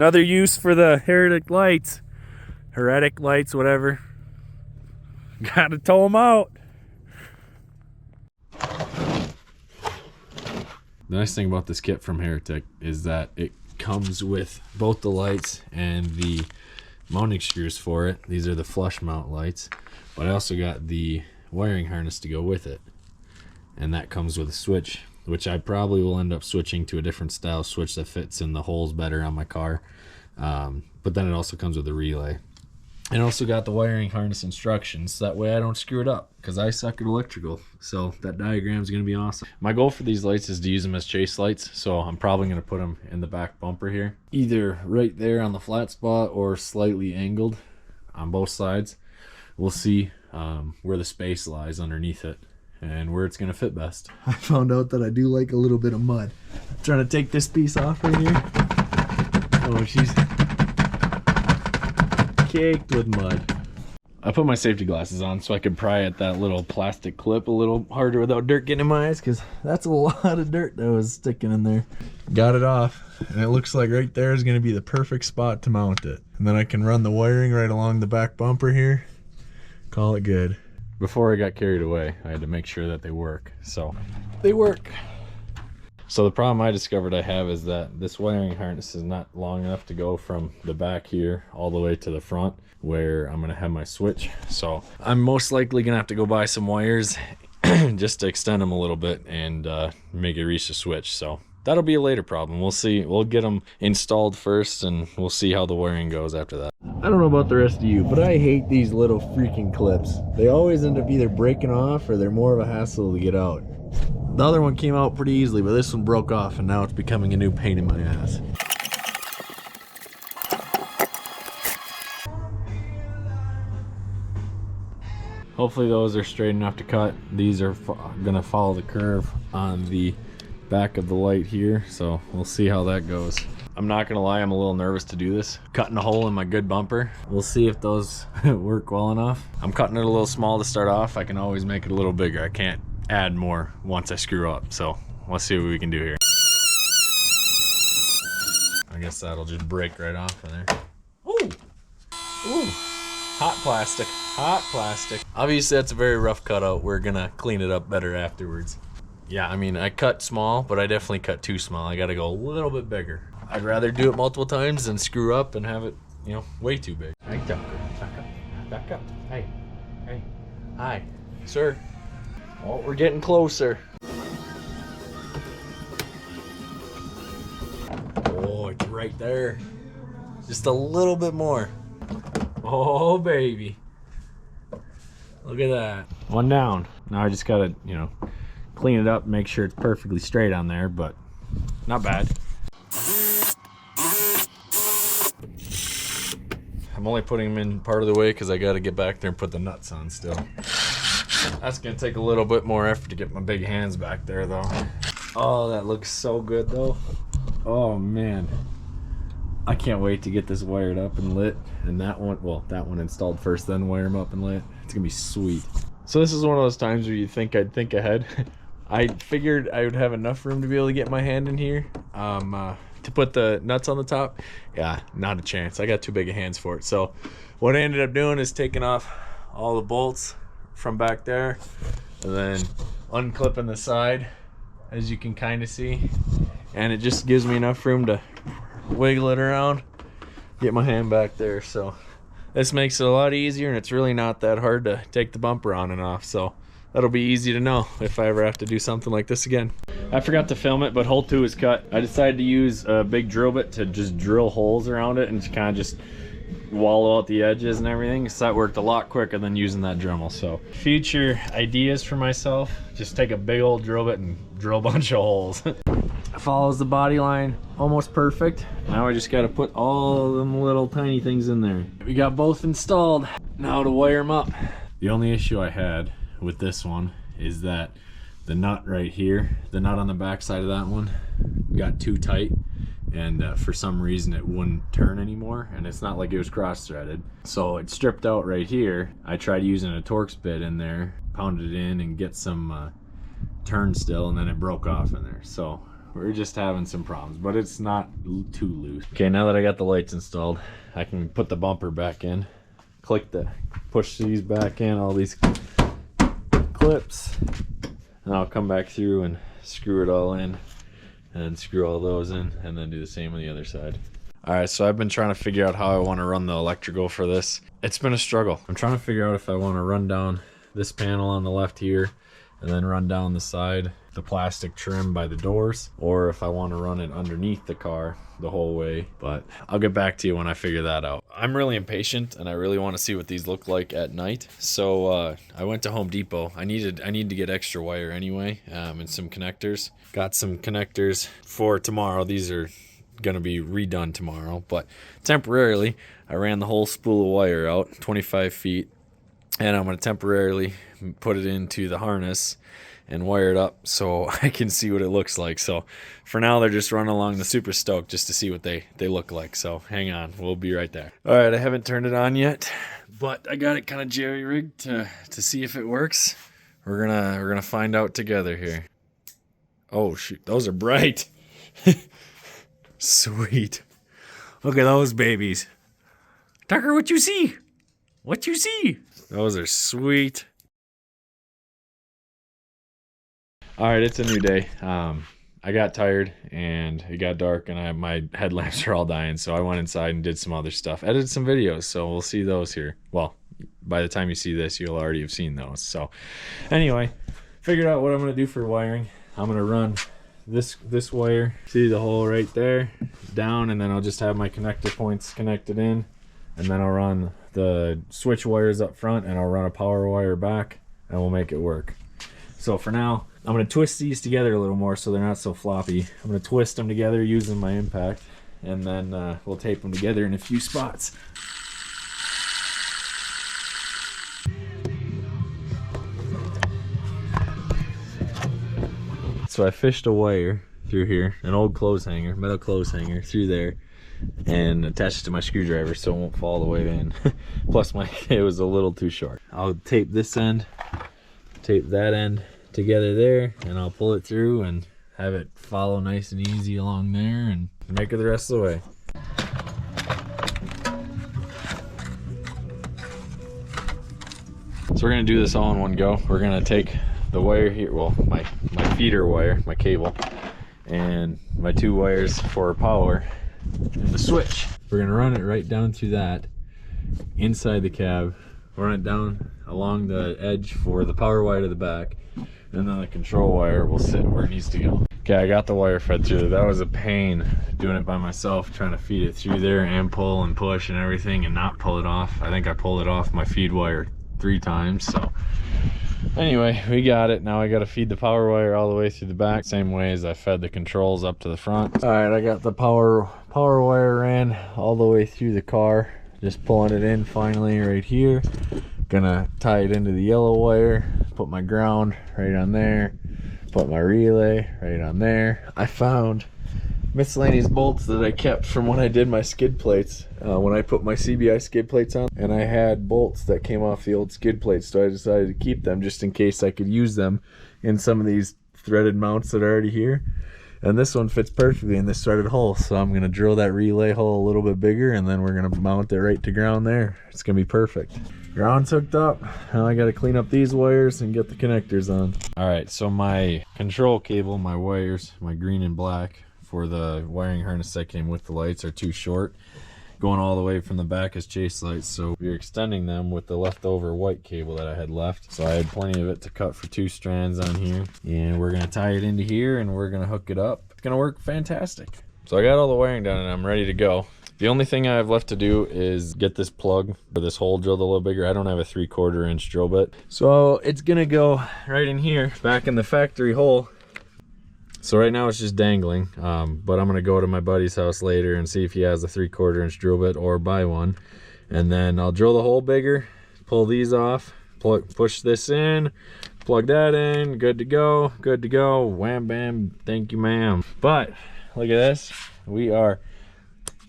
Another use for the Heretic lights, whatever. Gotta tow them out. The nice thing about this kit from Heretic is that it comes with both the lights and the mounting screws for it. These are the flush mount lights, but I also got the wiring harness to go with it, and that comes with a switch, which I probably will end up switching to a different style switch that fits in the holes better on my car. But then it also comes with a relay. And also got the wiring harness instructions, so that way I don't screw it up, because I suck at electrical. So that diagram is going to be awesome. My goal for these lights is to use them as chase lights, so I'm probably going to put them in the back bumper here, either right there on the flat spot or slightly angled on both sides. We'll see where the space lies underneath it and where it's going to fit best. I found out that I do like a little bit of mud. I'm trying to take this piece off right here. Oh, she's caked with mud. I put my safety glasses on so I could pry at that little plastic clip a little harder without dirt getting in my eyes, because That's a lot of dirt that was sticking in there. Got it off, and it looks like right there is going to be the perfect spot to mount it. And then I can run the wiring right along the back bumper here. Call it good. Before I got carried away, I had to make sure that they work. So they work. So the problem I discovered I have is that this wiring harness is not long enough to go from the back here all the way to the front where I'm going to have my switch. So I'm most likely going to have to go buy some wires just to extend them a little bit and make it reach the switch. So that'll be a later problem. We'll see. We'll get them installed first, and we'll see how the wiring goes after that. I don't know about the rest of you, but I hate these little freaking clips. They always end up either breaking off or they're more of a hassle to get out. The other one came out pretty easily, but this one broke off, and now it's becoming a new pain in my ass. Hopefully those are straight enough to cut. These are gonna follow the curve on the back of the light here, so we'll see how that goes. I'm not gonna lie, I'm a little nervous to do this. Cutting a hole in my good bumper. We'll see if those work well enough. I'm cutting it a little small to start off. I can always make it a little bigger. I can't add more once I screw up, so let's see what we can do here. I guess that'll just break right off in there. Ooh! Ooh! Hot plastic. Hot plastic. Obviously that's a very rough cutout. We're gonna clean it up better afterwards. Yeah, I mean, I cut small, but I definitely cut too small. I gotta go a little bit bigger. I'd rather do it multiple times than screw up and have it, you know, way too big. Hey, back up. Back up. Hey. Hey. Hi. Sir. Oh, we're getting closer. Oh, it's right there. Just a little bit more. Oh, baby. Look at that. One down. Now I just gotta, you know, clean it up, make sure it's perfectly straight on there, but not bad. I'm only putting them in part of the way because I got to get back there and put the nuts on still. That's going to take a little bit more effort to get my big hands back there though. Oh, that looks so good though. Oh man. I can't wait to get this wired up and lit. And that one, well, that one installed first, then wire them up and lit. It's going to be sweet. So this is one of those times where you think I'd think ahead. I figured I would have enough room to be able to get my hand in here to put the nuts on the top. Yeah, not a chance. I got too big of hands for it. So what I ended up doing is taking off all the bolts from back there and then unclipping the side, as you can kind of see. And it just gives me enough room to wiggle it around, get my hand back there. So this makes it a lot easier, and it's really not that hard to take the bumper on and off. So that'll be easy to know if I ever have to do something like this again. I forgot to film it, but hole 2 is cut. I decided to use a big drill bit to just drill holes around it and kind of just wallow out the edges and everything. So that worked a lot quicker than using that Dremel. So future ideas for myself, just take a big old drill bit and drill a bunch of holes. Follows the body line almost perfect. Now I just got to put all them little tiny things in there. We got both installed. Now to wire them up. The only issue I had with this one is that the nut right here, the nut on the back side of that one got too tight, and for some reason it wouldn't turn anymore, and it's not like it was cross-threaded, so it stripped out right here. I tried using a Torx bit in there, pounded it in and get some turn still, and then it broke off in there. So we're just having some problems, but it's not too loose. Okay, now that I got the lights installed, I can put the bumper back in, push these back in, all these clips, and I'll come back through and screw it all in, and screw all those in, and then do the same on the other side. All right, so I've been trying to figure out how I want to run the electrical for this. It's been a struggle. I'm trying to figure out if I want to run down this panel on the left here and then run down the side, the plastic trim by the doors, or if I want to run it underneath the car the whole way. But I'll get back to you when I figure that out. I'm really impatient and I really want to see what these look like at night. So I went to Home Depot. I need to get extra wire anyway, and some connectors. Got some connectors for tomorrow. These are gonna be redone tomorrow, but temporarily I ran the whole spool of wire out 25 feet, and I'm gonna temporarily put it into the harness and wire it up so I can see what it looks like. So for now they're just running along the Super Stoke just to see what they look like. So hang on, we'll be right there. All right, I haven't turned it on yet, but I got it kind of jerry-rigged to see if it works. We're gonna find out together here. Oh shoot, those are bright. Sweet. Look at those babies. Tucker, what you see? What you see? Those are sweet. All right, it's a new day. I got tired and it got dark and my headlamps are all dying. So I went inside and did some other stuff. Edited some videos. So we'll see those here. Well, by the time you see this, you'll already have seen those. So anyway, figured out what I'm going to do for wiring. I'm going to run this wire, see the hole right there, down, and then I'll just have my connector points connected in, and then I'll run the switch wires up front and I'll run a power wire back and we'll make it work. So for now, I'm going to twist these together a little more so they're not so floppy. I'm going to twist them together using my impact, and then we'll tape them together in a few spots. So I fished a wire through here, an old clothes hanger, metal clothes hanger through there, and attached it to my screwdriver so it won't fall all the way in. Plus it was a little too short. I'll tape this end, tape that end together there, and I'll pull it through and have it follow nice and easy along there and make it the rest of the way. So we're gonna do this all in one go. We're gonna take the wire here, well, my feeder wire, my cable, and my 2 wires for power and the switch. We're gonna run it right down through that, inside the cab, run it down along the edge for the power wire to the back, and then the control wire will sit where it needs to go. Okay, I got the wire fed through. That was a pain doing it by myself, trying to feed it through there and pull and push and everything and not pull it off. I think I pulled it off my feed wire 3 times, so anyway, we got it. Now I got to feed the power wire all the way through the back, same way as I fed the controls up to the front. All right, I got the power wire ran all the way through the car, just pulling it in finally right here. Gonna tie it into the yellow wire, put my ground right on there, put my relay right on there. I found miscellaneous bolts that I kept from when I did my skid plates, when I put my CBI skid plates on, and I had bolts that came off the old skid plates, so I decided to keep them just in case I could use them in some of these threaded mounts that are already here. And this one fits perfectly in this threaded hole, so I'm gonna drill that relay hole a little bit bigger, and then we're gonna mount it right to ground there. It's gonna be perfect. Ground's hooked up. Now I gotta clean up these wires and get the connectors on. All right, so my control cable, my wires, my green and black for the wiring harness that came with the lights are too short, going all the way from the back as chase lights, so we're extending them with the leftover white cable that I had left. So I had plenty of it to cut for 2 strands on here, and we're gonna tie it into here and we're gonna hook it up. It's gonna work fantastic. So I got all the wiring done and I'm ready to go. The only thing I have left to do is get this plug or this hole drilled a little bigger. I don't have a 3/4 inch drill bit, so it's gonna go right in here, back in the factory hole. So right now it's just dangling, but I'm gonna go to my buddy's house later and see if he has a 3/4 inch drill bit or buy one, and then I'll drill the hole bigger, pull these off, push this in, plug that in, good to go, wham bam, thank you ma'am. But look at this, we are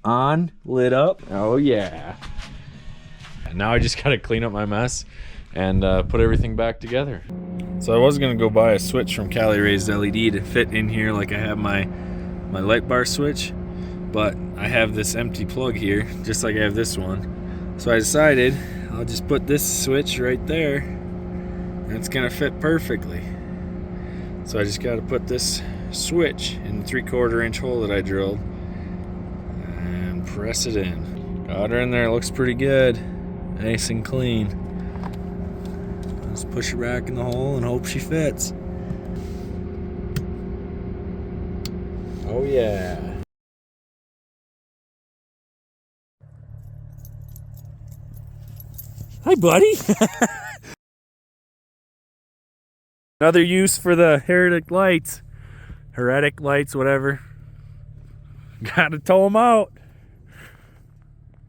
on, lit up, oh yeah. And now I just gotta clean up my mess and put everything back together. So I was gonna go buy a switch from Cali Raised LED to fit in here like I have my light bar switch, but I have this empty plug here, just like I have this one. So I decided I'll just put this switch right there, and it's gonna fit perfectly. So I just gotta put this switch in the 3/4 inch hole that I drilled and press it in. Got her in there, looks pretty good, nice and clean. Just push her back in the hole and hope she fits. Oh yeah. Hi, buddy. Another use for the Heretic lights. Heretic lights, whatever. Gotta tow them out.